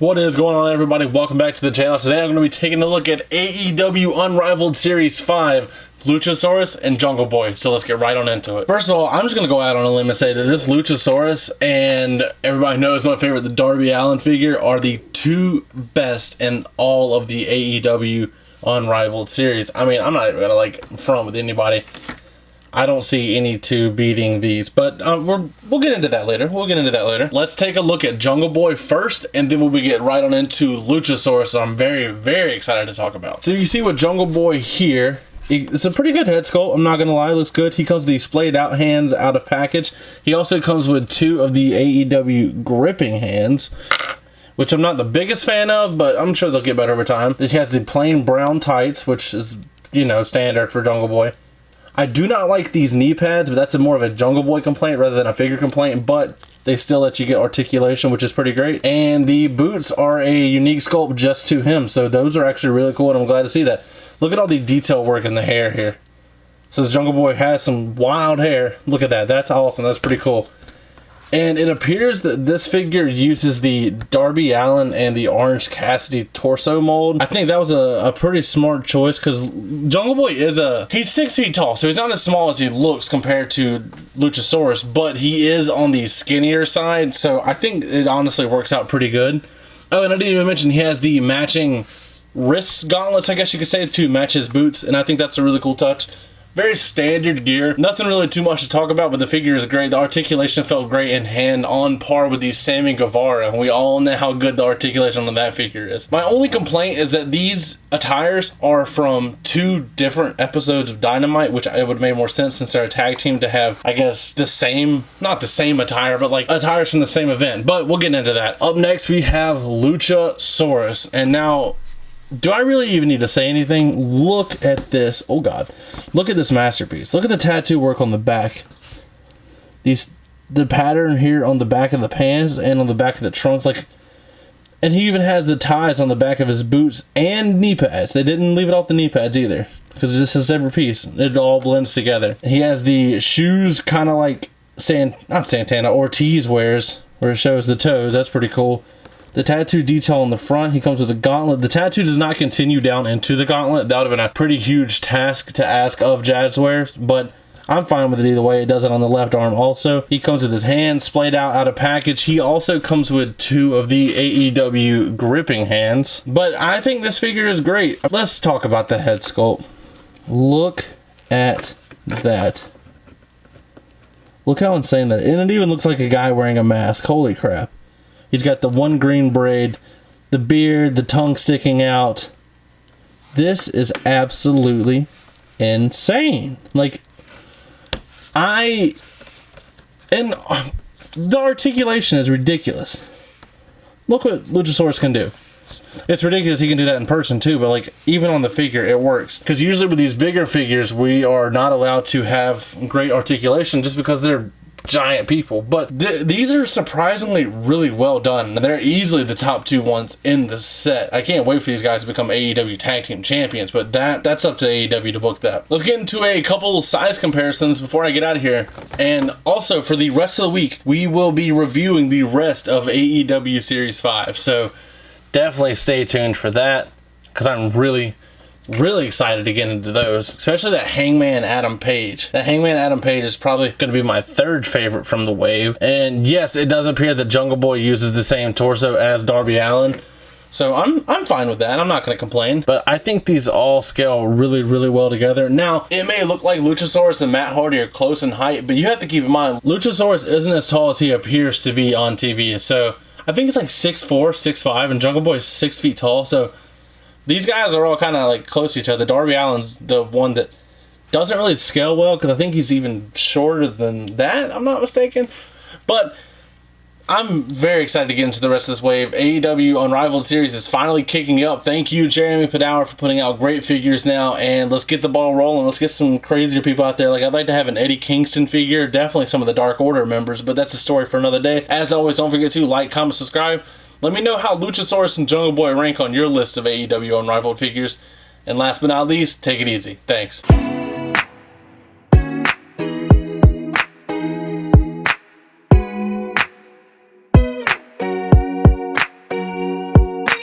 What is going on, everybody? Welcome back to the channel. Today I'm going to be taking a look at AEW Unrivaled Series 5, Luchasaurus and Jungle Boy. So let's get right on into it. First of all, I'm just going to go out on a limb and say that this Luchasaurus and everybody knows my favorite, the Darby Allin figure, are the two best in all of the AEW Unrivaled series. I mean, I'm not even going to front with anybody. I don't see any two beating these, but we'll get into that later. Let's take a look at Jungle Boy first, and then we'll get right on into Luchasaurus, that I'm very, very excited to talk about. So you see with Jungle Boy here, it's a pretty good head sculpt. I'm not going to lie, it looks good. He comes with these splayed out hands out of package. He also comes with two of the AEW gripping hands, which I'm not the biggest fan of, but I'm sure they'll get better over time. He has the plain brown tights, which is, you know, standard for Jungle Boy. I do not like these knee pads, but that's more of a Jungle Boy complaint rather than a figure complaint, but they still let you get articulation, which is pretty great. And the boots are a unique sculpt just to him, so those are actually really cool, and I'm glad to see that. Look at all the detail work in the hair here. So this Jungle Boy has some wild hair. Look at that. That's awesome. That's pretty cool. And it appears that this figure uses the Darby Allin and the Orange Cassidy torso mold. I think that was a pretty smart choice because Jungle Boy he's 6 feet tall, so he's not as small as he looks compared to Luchasaurus, but he is on the skinnier side, so I think it honestly works out pretty good. Oh, and I didn't even mention he has the matching wrist gauntlets, I guess you could say, to match his boots, and I think that's a really cool touch. Very standard gear. Nothing really too much to talk about, but the figure is great. The articulation felt great in hand, on par with the Sammy Guevara. We all know how good the articulation on that figure is. My only complaint is that these attires are from two different episodes of Dynamite, which it would have made more sense since they're a tag team to have, I guess, the same, not the same attire, but like attires from the same event. But we'll get into that. Up next, we have Luchasaurus. And now, do I really even need to say anything? Look at this. Oh god. Look at this masterpiece. Look at the tattoo work on the back. The pattern here on the back of the pants and on the back of the trunks, and he even has the ties on the back of his boots and knee pads. They didn't leave it off the knee pads either, because this is a separate piece. It all blends together. He has the shoes kind of like not Santana, Ortiz wears, where it shows the toes. That's pretty cool. The tattoo detail on the front, he comes with a gauntlet. The tattoo does not continue down into the gauntlet. That would have been a pretty huge task to ask of Jazzware, but I'm fine with it either way. It does it on the left arm also. He comes with his hands splayed out of package. He also comes with two of the AEW gripping hands. But I think this figure is great. Let's talk about the head sculpt. Look at that. Look how insane that is. And it even looks like a guy wearing a mask. Holy crap. He's got the one green braid, the beard, the tongue sticking out. This is absolutely insane. And the articulation is ridiculous. Look what Luchasaurus can do. It's ridiculous he can do that in person too, but even on the figure it works. Because usually with these bigger figures we are not allowed to have great articulation just because they're giant people, but these are surprisingly really well done, and they're easily the top two ones in the set. I can't wait for these guys to become AEW Tag Team Champions, but that's up to AEW to book that. Let's get into a couple size comparisons before I get out of here. And also for the rest of the week, we will be reviewing the rest of AEW Series 5, so definitely stay tuned for that, because I'm really excited to get into those, especially that Hangman Adam Page. That Hangman Adam Page is probably going to be my third favorite from the wave. And yes, it does appear that Jungle Boy uses the same torso as Darby Allin, so I'm fine with that. I'm not going to complain, but I think these all scale really well together. Now, it may look like Luchasaurus and Matt Hardy are close in height, but you have to keep in mind, Luchasaurus isn't as tall as he appears to be on TV. So I think it's like 6'4", 6'5", and Jungle Boy is 6 feet tall, so these guys are all kind of close to each other. Darby Allin's the one that doesn't really scale well, because I think he's even shorter than that, I'm not mistaken. But I'm very excited to get into the rest of this wave. AEW Unrivaled series is finally kicking up. Thank you, Jeremy Padower, for putting out great figures now, and let's get the ball rolling. Let's get some crazier people out there. I'd like to have an Eddie Kingston figure, definitely some of the Dark Order members, but that's a story for another day. As always, don't forget to like, comment, subscribe. Let me know how Luchasaurus and Jungle Boy rank on your list of AEW Unrivaled figures. And last but not least, take it easy. Thanks.